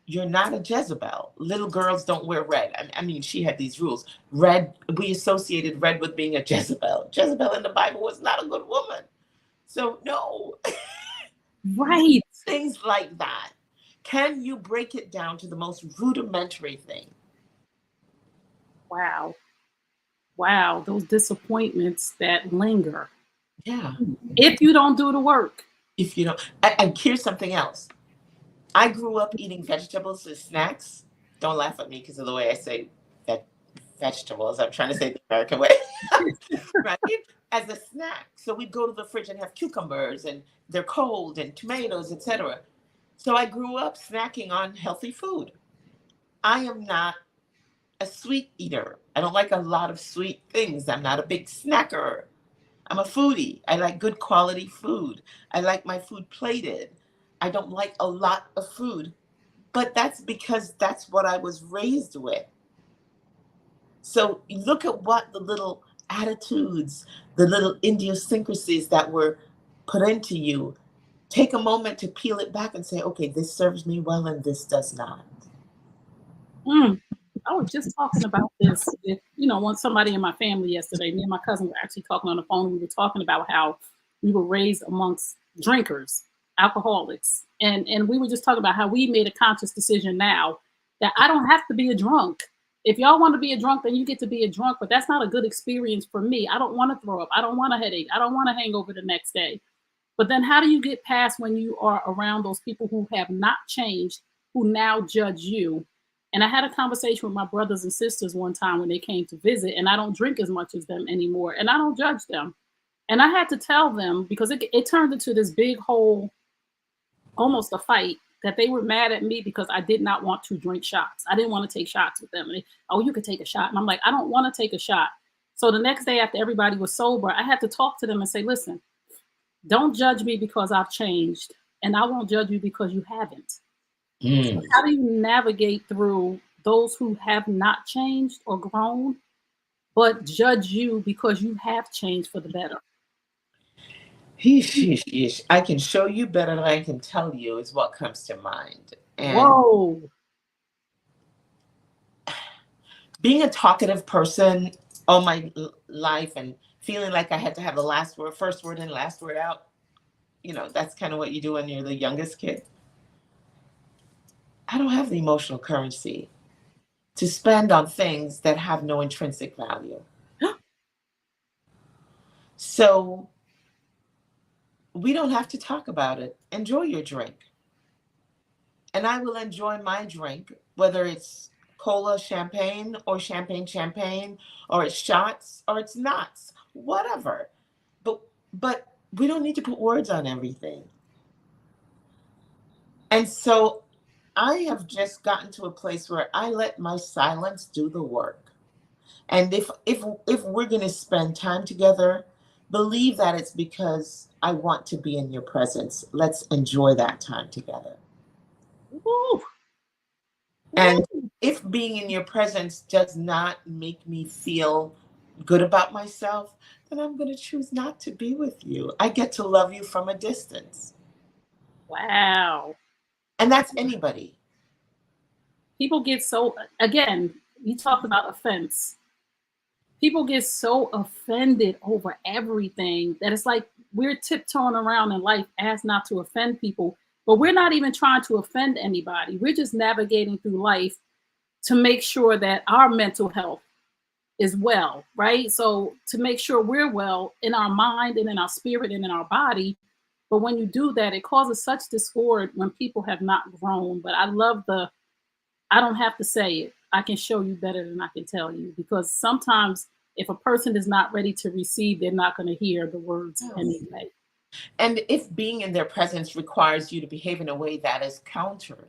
B: You're not a Jezebel. Little girls don't wear red. I mean, she had these rules. Red, we associated red with being a Jezebel. Jezebel in the Bible was not a good woman. So, no,
A: Right.
B: things like that. Can you break it down to the most rudimentary thing?
A: Wow. Wow. Those disappointments that linger.
B: Yeah.
A: If you don't do the work.
B: If you don't, and here's something else. I grew up eating vegetables as snacks. Don't laugh at me because of the way I say that vegetables. I'm trying to say the American way. Right? As a snack. So we'd go to the fridge and have cucumbers and they're cold and tomatoes, etc. So I grew up snacking on healthy food. I am not a sweet eater. I don't like a lot of sweet things. I'm not a big snacker. I'm a foodie. I like good quality food. I like my food plated. I don't like a lot of food, but that's because that's what I was raised with. So look at what the little attitudes, the little idiosyncrasies that were put into you. Take a moment to peel it back and say, okay, this serves me well and this does not.
A: Mm. I was just talking about this with, when somebody in my family yesterday, me and my cousin were actually talking on the phone. We were talking about how we were raised amongst drinkers, alcoholics. And we were just talking about how we made a conscious decision now that I don't have to be a drunk. If y'all want to be a drunk, then you get to be a drunk, but that's not a good experience for me. I don't want to throw up. I don't want a headache. I don't want a hangover the next day. But then how do you get past when you are around those people who have not changed, who now judge you? And I had a conversation with my brothers and sisters one time when they came to visit, and I don't drink as much as them anymore, and I don't judge them. And I had to tell them because it turned into this big whole, almost a fight, that they were mad at me because I did not want to drink shots. I didn't want to take shots with them. And oh, you could take a shot. And I'm like, I don't want to take a shot. So the next day after everybody was sober, I had to talk to them and say, listen, don't judge me because I've changed, and I won't judge you because you haven't. So
B: Mm.
A: how do you navigate through those who have not changed or grown, but judge you because you have changed for the better?
B: I can show you better than I can tell you is what comes to mind. And
A: Whoa.
B: being a talkative person all my life and feeling like I had to have the last word, first word in, last word out, that's kind of what you do when you're the youngest kid. I don't have the emotional currency to spend on things that have no intrinsic value. So we don't have to talk about it. Enjoy your drink. And I will enjoy my drink, whether it's cola champagne or champagne, or it's shots or it's knots, whatever. But we don't need to put words on everything. And so I have just gotten to a place where I let my silence do the work. And if we're going to spend time together, believe that it's because I want to be in your presence. Let's enjoy that time together.
A: Woo,
B: And
A: woo.
B: if being in your presence does not make me feel good about myself, then I'm going to choose not to be with you. I get to love you from a distance.
A: Wow.
B: And that's anybody.
A: People get so, again, you talked about offense. People get so offended over everything that it's like we're tiptoeing around in life as not to offend people, but we're not even trying to offend anybody. We're just navigating through life to make sure that our mental health is well, right? So to make sure we're well in our mind and in our spirit and in our body. But when you do that, it causes such discord when people have not grown. But I love the I don't have to say it. I can show you better than I can tell you. Because sometimes if a person is not ready to receive, they're not going to hear the words
B: Yes.
A: anyway.
B: And if being in their presence requires you to behave in a way that is counter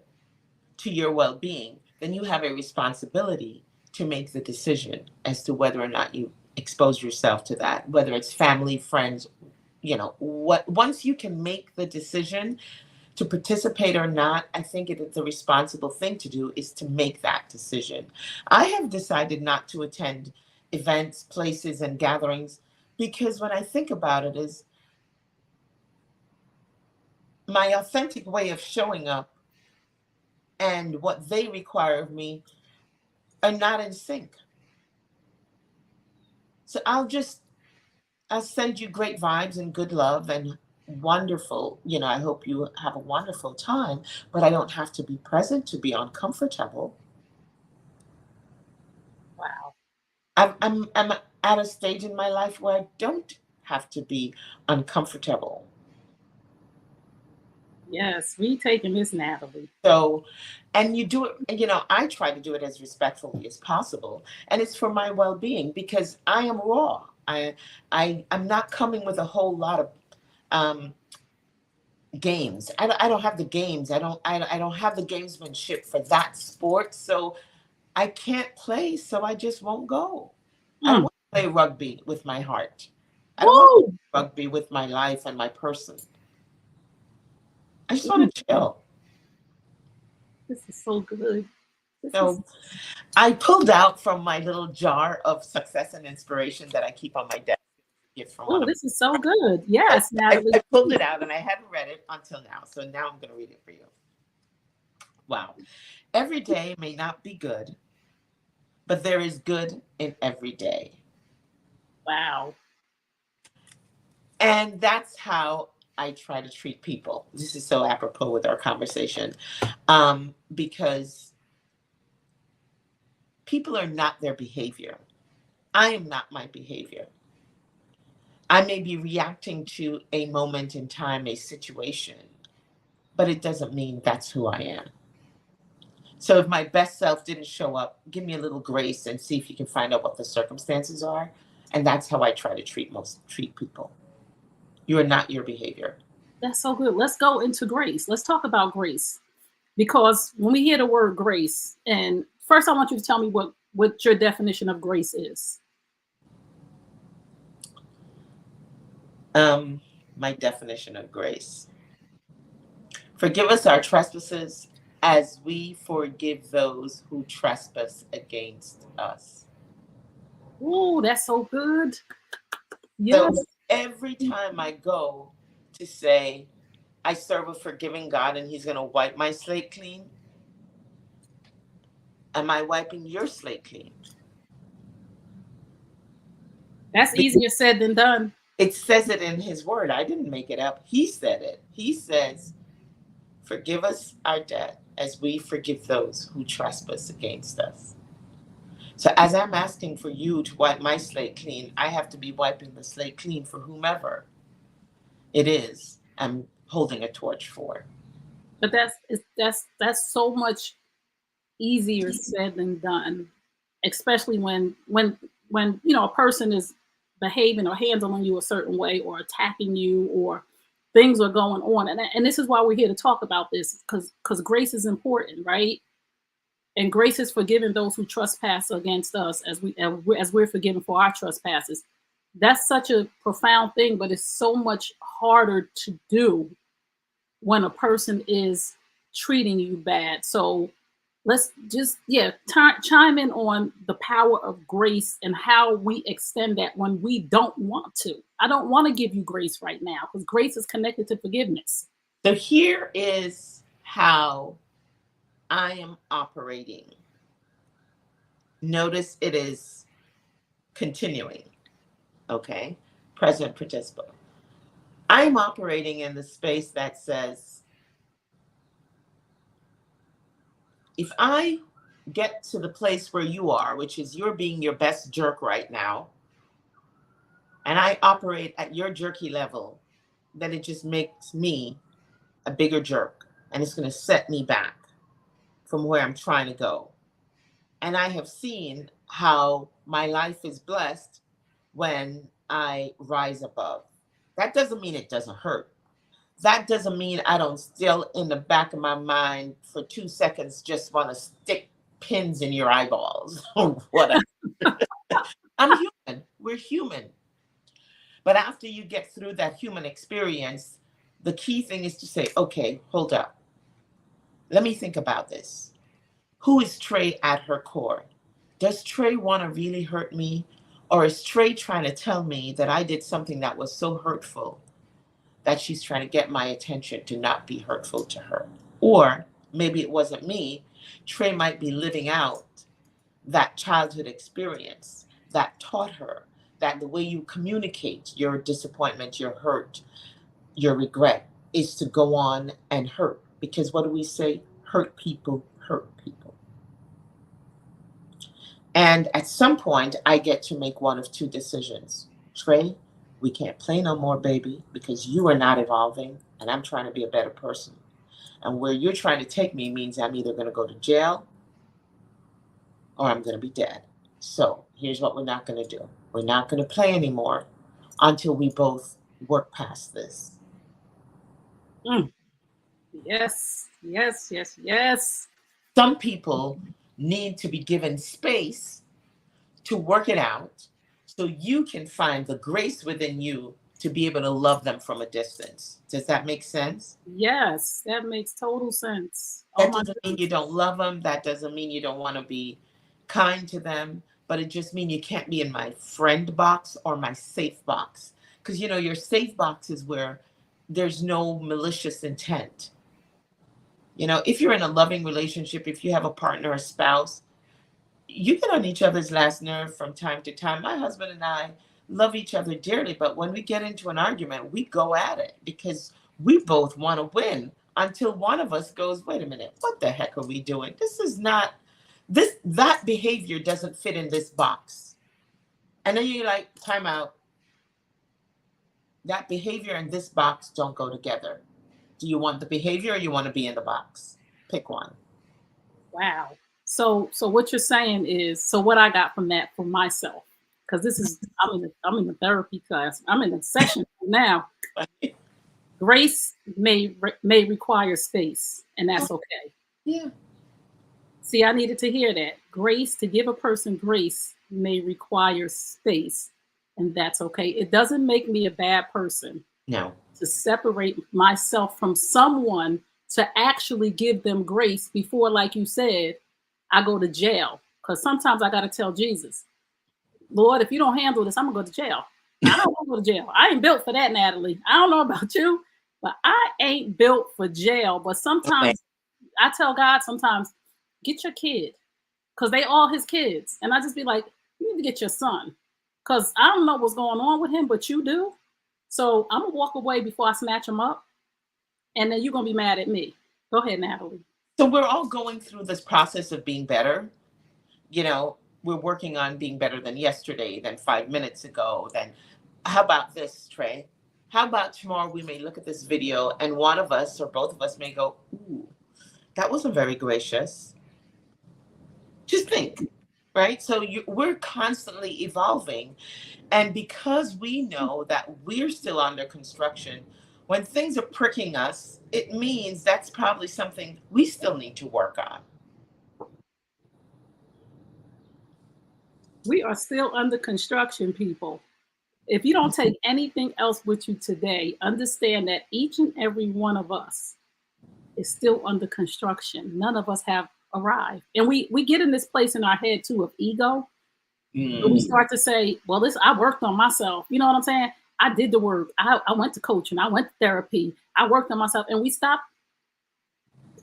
B: to your well being, then you have a responsibility to make the decision as to whether or not you expose yourself to that, whether it's family, friends, what once you can make the decision to participate or not, I think the responsible thing to do is to make that decision. I have decided not to attend events, places, and gatherings because when I think about it, is my authentic way of showing up and what they require of me are not in sync. So I'll send you great vibes and good love and wonderful, I hope you have a wonderful time, but I don't have to be present to be uncomfortable.
A: Wow.
B: I'm at a stage in my life where I don't have to be uncomfortable.
A: Yes, we taking this, Natalie.
B: So, and you do it, I try to do it as respectfully as possible. And it's for my well-being because I am raw. I'm not coming with a whole lot of um, games. I don't have the games. I don't have the gamesmanship for that sport. So I can't play. So I just won't go. I don't
A: Mm.
B: want to play rugby with my heart. I don't want to
A: Woo!
B: play rugby with my life and my person. I just
A: Mm.
B: want to chill.
A: This is so good. This is,
B: So I pulled out from my little jar of success and inspiration that I keep on my desk, gift from one
A: oh,
B: of
A: this is so good.
B: my,
A: Yes,
B: I
A: Natalie.
B: pulled it out and I hadn't read it until now. So now I'm going to read it for you. Wow. Every day may not be good, but there is good in every day.
A: Wow.
B: And that's how I try to treat people. This is so apropos with our conversation, because people are not their behavior. I am not my behavior. I may be reacting to a moment in time, a situation, but it doesn't mean that's who I am. So if my best self didn't show up, give me a little grace and see if you can find out what the circumstances are. And that's how I try to treat people. You are not your behavior.
A: That's so good. Let's go into grace. Let's talk about grace. Because when we hear the word grace, and first I want you to tell me what your definition of grace is.
B: Um, my definition of grace. Forgive us our trespasses as we forgive those who trespass against us.
A: Oh, that's so good.
B: So
A: Yes.
B: every time I go to say, I serve a forgiving God and He's going to wipe my slate clean, am I wiping your slate clean?
A: That's
B: Because
A: easier said than done.
B: it says it in His word. I didn't make it up. He said it. He says, forgive us our debt as we forgive those who trespass against us. So as I'm asking for you to wipe my slate clean, I have to be wiping the slate clean for whomever it is I'm holding a torch for.
A: But that's so much. easier said than done, especially when a person is behaving or handling you a certain way or attacking you or things are going on. And this is why we're here to talk about this, because grace is important, right? And grace is forgiving those who trespass against us as we're forgiven for our trespasses. That's such a profound thing, but it's so much harder to do when a person is treating you bad. So let's just chime in on the power of grace and how we extend that when we don't want to. I don't want to give you grace right now because grace is connected to forgiveness.
B: So here is how I am operating. Notice it is continuing. Okay. Present participle. I'm operating in the space that says, if I get to the place where you are, which is you're being your best jerk right now, and I operate at your jerky level, then it just makes me a bigger jerk. And it's going to set me back from where I'm trying to go. And I have seen how my life is blessed when I rise above. That doesn't mean it doesn't hurt. That doesn't mean I don't still in the back of my mind for 2 seconds just want to stick pins in your eyeballs or whatever. I'm human. We're human. But after you get through that human experience, the key thing is to say, okay, hold up. Let me think about this. Who is Trey at her core? Does Trey want to really hurt me? Or is Trey trying to tell me that I did something that was so hurtful that she's trying to get my attention to not be hurtful to her? Or maybe it wasn't me. Trey might be living out that childhood experience that taught her that the way you communicate your disappointment, your hurt, your regret is to go on and hurt. Because what do we say? Hurt people hurt people. And at some point, I get to make one of two decisions. Trey, we can't play no more, baby, because you are not evolving, and I'm trying to be a better person. And where you're trying to take me means I'm either going to go to jail or I'm going to be dead. So here's what we're not going to do. We're not going to play anymore until we both work past this.
A: Mm. Yes, yes, yes, yes.
B: Some people need to be given space to work it out so you can find the grace within you to be able to love them from a distance. Does that make sense?
A: Yes, that makes total sense. Oh
B: That
A: my
B: doesn't mean
A: goodness.
B: you don't love them. That doesn't mean you don't want to be kind to them. But it just means you can't be in my friend box or my safe box. Because, you know, your safe box is where there's no malicious intent. You know, if you're in a loving relationship, if you have a partner, a spouse, you get on each other's last nerve from time to time. My husband and I love each other dearly, but when we get into an argument, we go at it because we both want to win until one of us goes, wait a minute, what the heck are we doing? This is not this that behavior doesn't fit in this box. And then you're like, time out. That behavior and this box don't go together. Do you want the behavior or you want to be in the box? Pick one.
A: Wow. So what you're saying is, so what I got from that for myself, because this is I'm in the therapy class. I'm in a session now. Grace may require space, and that's okay.
B: Yeah.
A: See, I needed to hear that. Grace, to give a person grace, may require space, and that's okay. It doesn't make me a bad person
B: No.
A: to separate myself from someone to actually give them grace before, like you said, I go to jail. Because sometimes I got to tell Jesus, Lord, if you don't handle this, I'm going to go to jail. I don't want to go to jail. I ain't built for that, Natalie. I don't know about you, but I ain't built for jail. But
B: Okay.
A: sometimes I tell God, sometimes, get your kid, because they all his kids. And I just be like, you need to get your son, because I don't know what's going on with him, but you do. So I'm going to walk away before I snatch him up. And then you're going to be mad at me. Go ahead, Natalie.
B: So we're all going through this process of being better. You know, we're working on being better than yesterday, than 5 minutes ago. Then, how about this, Trey? How about tomorrow we may look at this video and one of us or both of us may go, ooh, that wasn't very gracious. Just think, right? So we're constantly evolving. And because we know that we're still under construction, when things are pricking us, it means that's probably something we still need to work on.
A: We are still under construction, people. If you don't take anything else with you today, understand that each and every one of us is still under construction. None of us have arrived. And we get in this place in our head too of ego. We
B: Mm.
A: start to say, well, this I worked on myself. You know what I'm saying? I did the work. I went to coaching. I went to therapy. I worked on myself. And we stop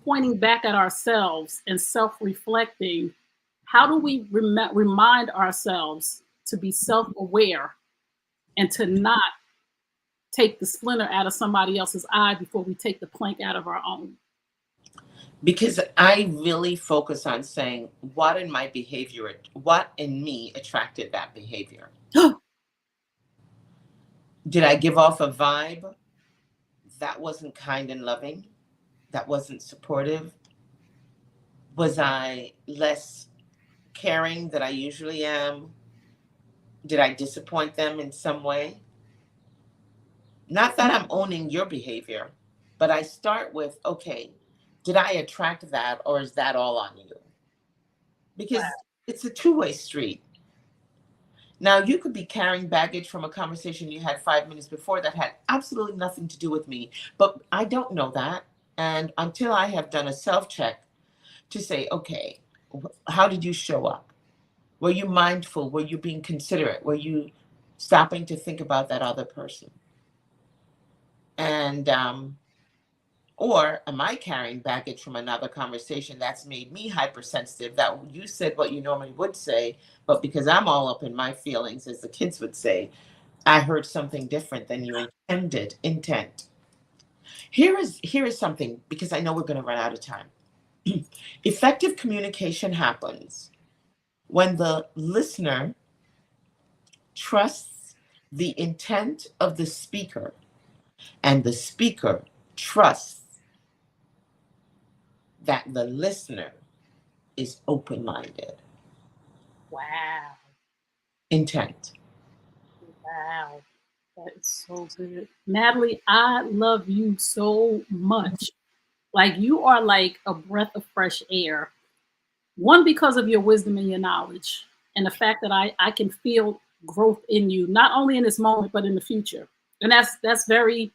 A: pointing back at ourselves and self-reflecting. How do we remind ourselves to be self-aware and to not take the splinter out of somebody else's eye before we take the plank out of our own?
B: Because I really focus on saying what in my behavior, what in me attracted that behavior. Did I give off a vibe that wasn't kind and loving, that wasn't supportive? Was I less caring than I usually am? Did I disappoint them in some way? Not that I'm owning your behavior, but I start with, okay, did I attract that or is that all on you? Because it's a two-way street. Now, you could be carrying baggage from a conversation you had 5 minutes before that had absolutely nothing to do with me, but I don't know that. And until I have done a self check to say, okay, how did you show up? Were you mindful? Were you being considerate? Were you stopping to think about that other person? And, or am I carrying baggage from another conversation that's made me hypersensitive, that you said what you normally would say, but because I'm all up in my feelings, as the kids would say, I heard something different than you intended. Intent. Here is something, because I know we're going to run out of time. Effective communication happens when the listener trusts the intent of the speaker and the speaker trusts that the listener is open-minded.
A: Wow.
B: Intent.
A: Wow. That is so good. Natalie, I love you so much. Like you are like a breath of fresh air. One, because of your wisdom and your knowledge, and the fact that I can feel growth in you, not only in this moment, but in the future. And that's very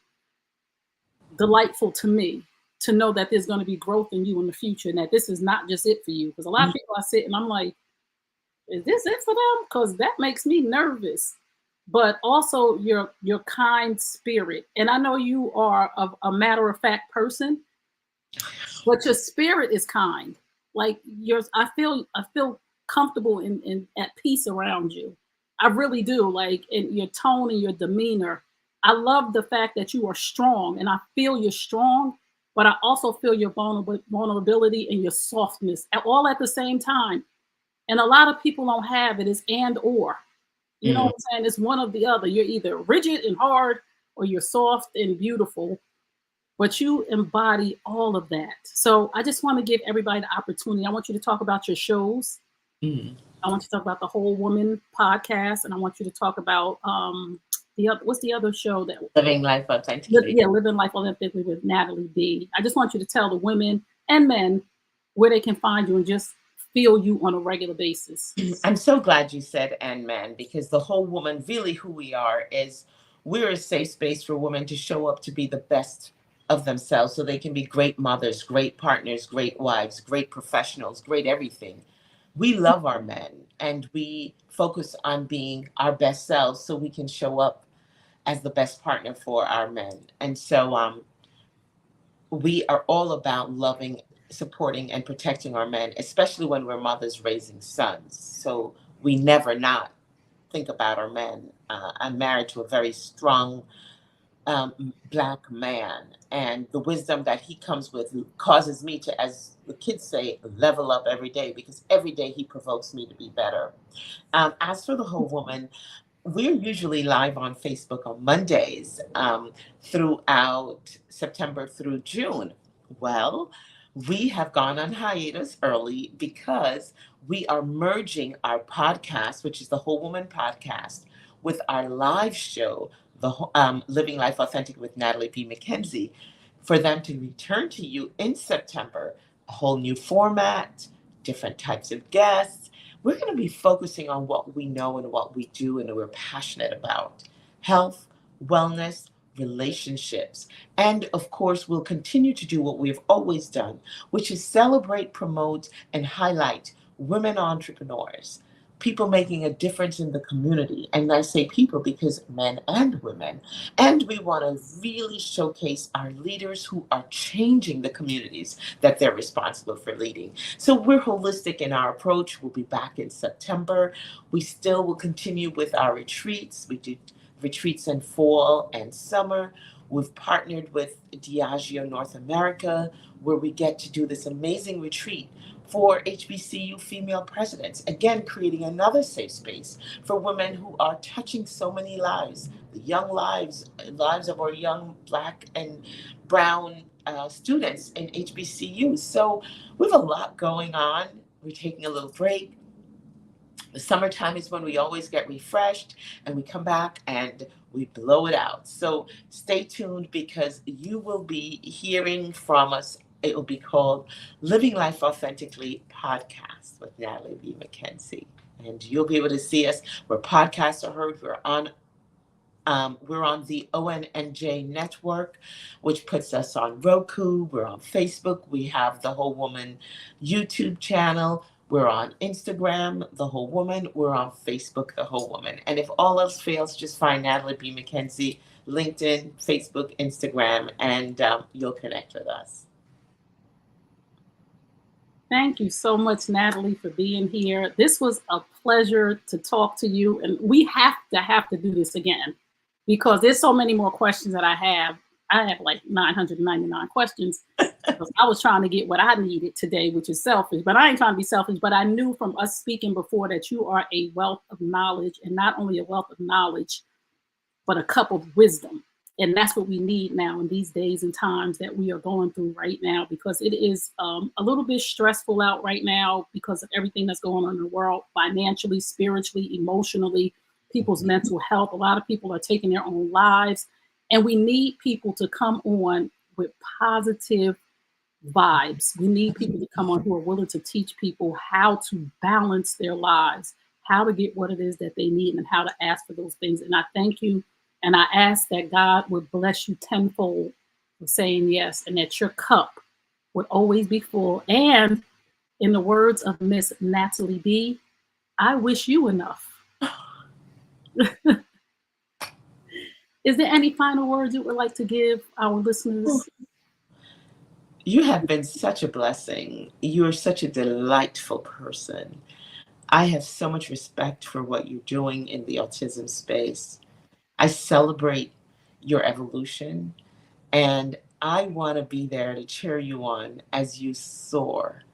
A: delightful to me to know that there's going to be growth in you in the future and that this is not just it for you. Because a lot of people I sit and I'm like, is this it for them? Because that makes me nervous. But also your kind spirit. And I know you are a matter of fact person, but your spirit is kind. Like yours, I feel comfortable and at peace around you. I really do. Like in your tone and your demeanor. I love the fact that you are strong, and I feel you're strong, but I also feel your vulnerability and your softness all at the same time. And a lot of people don't have it. It's and or. You know
B: Mm.
A: what I'm saying? It's one of the other. You're either rigid and hard, or you're soft and beautiful, but you embody all of that. So I just want to give everybody the opportunity. I want you to talk about your shows.
B: Mm.
A: I want you to talk about the Whole Woman podcast, and I want you to talk about the other, what's the other show that
B: Living life authentically.
A: yeah, Living Life Authentically with Natalie B. I just want you to tell the women and men where they can find you and just feel you on a regular basis.
B: I'm so glad you said and men, because the whole woman, really who we are, is we're a safe space for women to show up to be the best of themselves so they can be great mothers, great partners, great wives, great professionals, great everything. We love our men and we focus on being our best selves so we can show up as the best partner for our men. And so we are all about loving, supporting, and protecting our men, especially when we're mothers raising sons. So we never not think about our men. I'm married to a very strong Black man, and the wisdom that he comes with causes me to, as the kids say, level up every day, because every day he provokes me to be better. As for the whole woman, we're usually live on Facebook on Mondays throughout September through June. Well, We have gone on hiatus early because we are merging our podcast, which is the Whole Woman podcast, with our live show, Living Life Authentic with Natalie B. McKenzie, for them to return to you in September. A whole new format, different types of guests. We're going to be focusing on what we know and what we do and we're passionate about: health, wellness, relationships. And of course, we'll continue to do what we've always done, which is celebrate, promote, and highlight women entrepreneurs, people making a difference in the community. And I say people because men and women. And we want to really showcase our leaders who are changing the communities that they're responsible for leading. So we're holistic in our approach. We'll be back in September. We still will continue with our retreats. We do retreats in fall and summer. We've partnered with Diageo North America, where we get to do this amazing retreat for HBCU female presidents, again, creating another safe space for women who are touching so many lives, the young lives of our young Black and Brown students in HBCUs. So we have a lot going on. We're taking a little break. The summertime is when we always get refreshed and we come back and we blow it out. So stay tuned because you will be hearing from us. It will be called Living Life Authentically Podcast with Natalie B. McKenzie. And you'll be able to see us where podcasts are heard. We're on the ONNJ network, which puts us on Roku. We're on Facebook. We have the Whole Woman YouTube channel. We're on Instagram, The Whole Woman. We're on Facebook, The Whole Woman. And if all else fails, just find Natalie B. McKenzie, LinkedIn, Facebook, Instagram, and you'll connect with us.
A: Thank you so much, Natalie, for being here. This was a pleasure to talk to you. And we have to do this again because there's so many more questions that I have. I have like 999 questions. Because I was trying to get what I needed today, which is selfish, but I ain't trying to be selfish. But I knew from us speaking before that you are a wealth of knowledge, and not only a wealth of knowledge, but a cup of wisdom. And that's what we need now in these days and times that we are going through right now, because it is a little bit stressful out right now because of everything that's going on in the world, financially, spiritually, emotionally, people's mental health. A lot of people are taking their own lives, and we need people to come on with positive vibes. We need people to come on who are willing to teach people how to balance their lives, how to get what it is that they need, and how to ask for those things. And I thank you. And I ask that God would bless you tenfold for saying yes, and that your cup would always be full. And in the words of Miss Natalie B, I wish you enough. Is there any final words you would like to give our listeners?
B: You have been such a blessing. You are such a delightful person. I have so much respect for what you're doing in the autism space. I celebrate your evolution, and I want to be there to cheer you on as you soar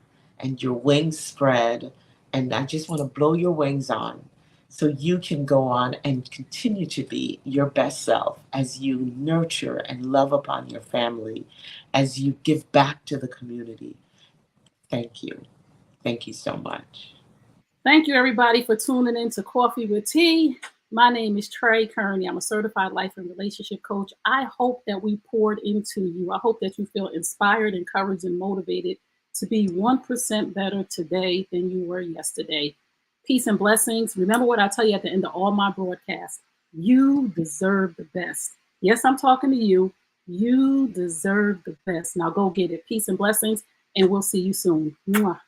B: and your wings spread. And I just want to blow your wings on so you can go on and continue to be your best self as you nurture and love upon your family, as you give back to the community. Thank you. Thank you so much.
A: Thank you, everybody, for tuning in to Coffee with Tea. My name is Trey Kearney. I'm a certified life and relationship coach. I hope that we poured into you. I hope that you feel inspired, encouraged, and motivated to be 1% better today than you were yesterday. Peace and blessings. Remember what I tell you at the end of all my broadcasts. You deserve the best. Yes, I'm talking to you. You deserve the best. Now go get it. Peace and blessings, and we'll see you soon. Mwah.